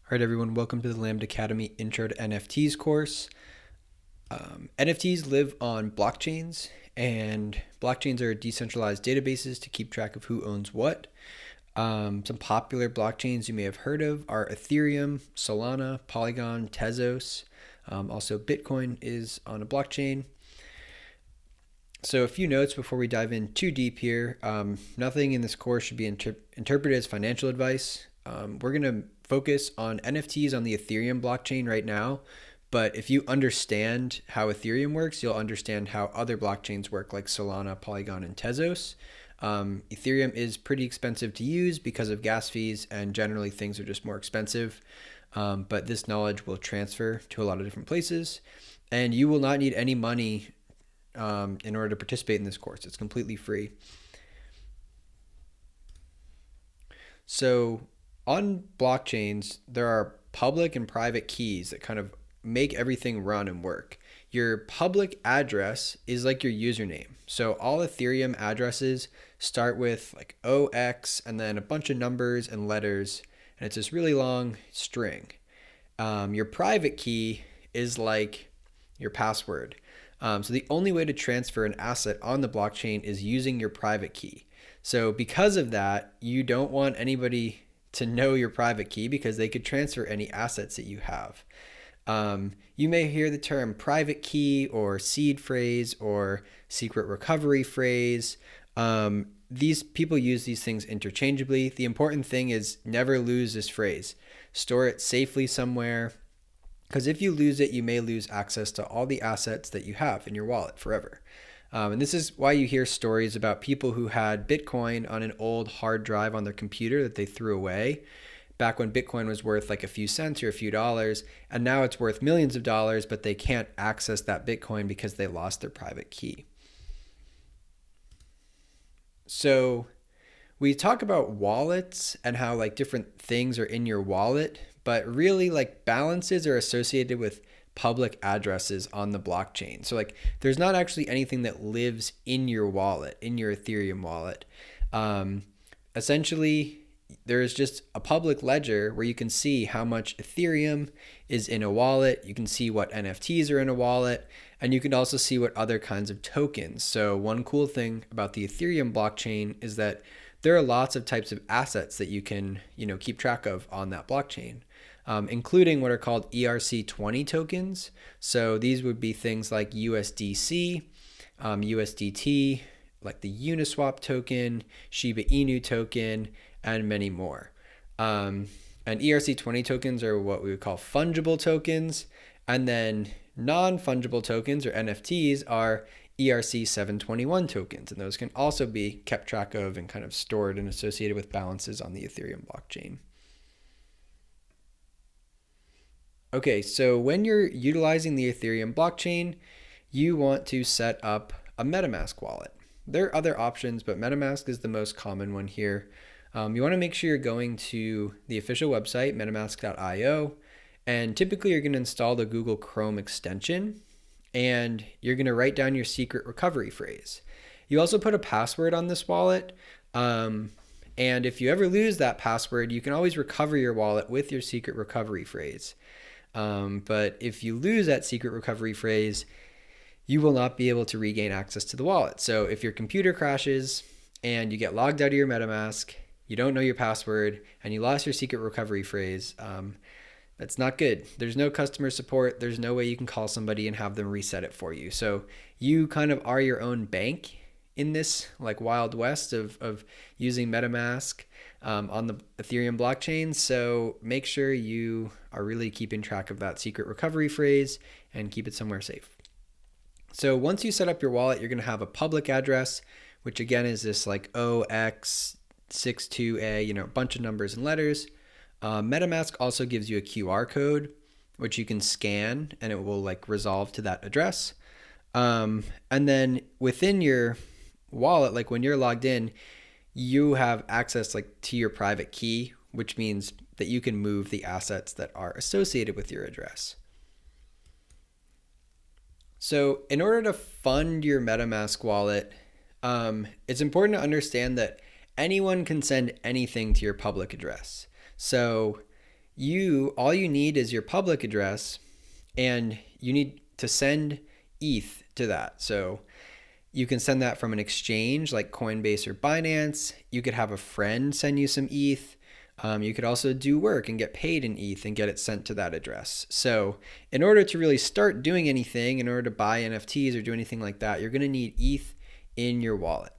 All right, everyone, welcome to the Lambda Academy Intro to NFTs course. NFTs live on blockchains, and blockchains are decentralized databases to keep track of who owns what. Some popular blockchains you may have heard of are Ethereum, Solana, Polygon, Tezos. Also, Bitcoin is on a blockchain. So a few notes before we dive in too deep here. Nothing in this course should be interpreted as financial advice. We're going to focus on NFTs on the Ethereum blockchain right now. But if you understand how Ethereum works, you'll understand how other blockchains work like Solana, Polygon, and Tezos. Ethereum is pretty expensive to use because of gas fees, and generally things are just more expensive. But this knowledge will transfer to a lot of different places, and you will not need any money in order to participate in this course. It's completely free. So on blockchains, there are public and private keys that kind of make everything run and work. Your public address is like your username. So all Ethereum addresses start with like OX and then a bunch of numbers and letters, and it's this really long string. Your private key is like your password. So the only way to transfer an asset on the blockchain is using your private key. So because of that, you don't want anybody to know your private key because they could transfer any assets that you have. You may hear the term private key or seed phrase or secret recovery phrase. These people use these things interchangeably. The important thing is never lose this phrase. Store it safely somewhere, because if you lose it, you may lose access to all the assets that you have in your wallet forever. And this is why you hear stories about people who had Bitcoin on an old hard drive on their computer that they threw away back when Bitcoin was worth like a few cents or a few dollars, and now it's worth millions of dollars, but they can't access that Bitcoin because they lost their private key. So we talk about wallets and how like different things are in your wallet, but really like balances are associated with public addresses on the blockchain. So like there's not actually anything that lives in your wallet, in your Ethereum wallet. Essentially, there is just a public ledger where you can see how much Ethereum is in a wallet. You can see what NFTs are in a wallet, and you can also see what other kinds of tokens. So one cool thing about the Ethereum blockchain is that there are lots of types of assets that you can, keep track of on that blockchain, including what are called ERC20 tokens. So these would be things like USDC, USDT, like the Uniswap token, Shiba Inu token, and many more. And ERC20 tokens are what we would call fungible tokens. And then non-fungible tokens, or NFTs, are ERC721 tokens. And those can also be kept track of and kind of stored and associated with balances on the Ethereum blockchain. Okay, so when you're utilizing the Ethereum blockchain, you want to set up a MetaMask wallet. There are other options, but MetaMask is the most common one here. You want to make sure you're going to the official website, metamask.io, and typically you're going to install the Google Chrome extension, and you're going to write down your secret recovery phrase. You also put a password on this wallet, and if you ever lose that password, you can always recover your wallet with your secret recovery phrase. But if you lose that secret recovery phrase, you will not be able to regain access to the wallet. So if your computer crashes and you get logged out of your MetaMask, you don't know your password, and you lost your secret recovery phrase, that's not good. There's no customer support. There's no way you can call somebody and have them reset it for you. So you kind of are your own bank in this like wild west of using MetaMask on the Ethereum blockchain. So make sure you are really keeping track of that secret recovery phrase and keep it somewhere safe. So once you set up your wallet, you're going to have a public address, which again is this like OX62A, a bunch of numbers and letters. MetaMask also gives you a QR code, which you can scan and it will like resolve to that address. And then within your wallet, like when you're logged in, you have access like to your private key, which means that you can move the assets that are associated with your address. So in order to fund your MetaMask wallet, it's important to understand that anyone can send anything to your public address. So all you need is your public address, and you need to send ETH to that. So you can send that from an exchange like Coinbase or Binance. You could have a friend send you some ETH. You could also do work and get paid in ETH and get it sent to that address. So in order to really start doing anything, in order to buy NFTs or do anything like that, you're going to need ETH in your wallet.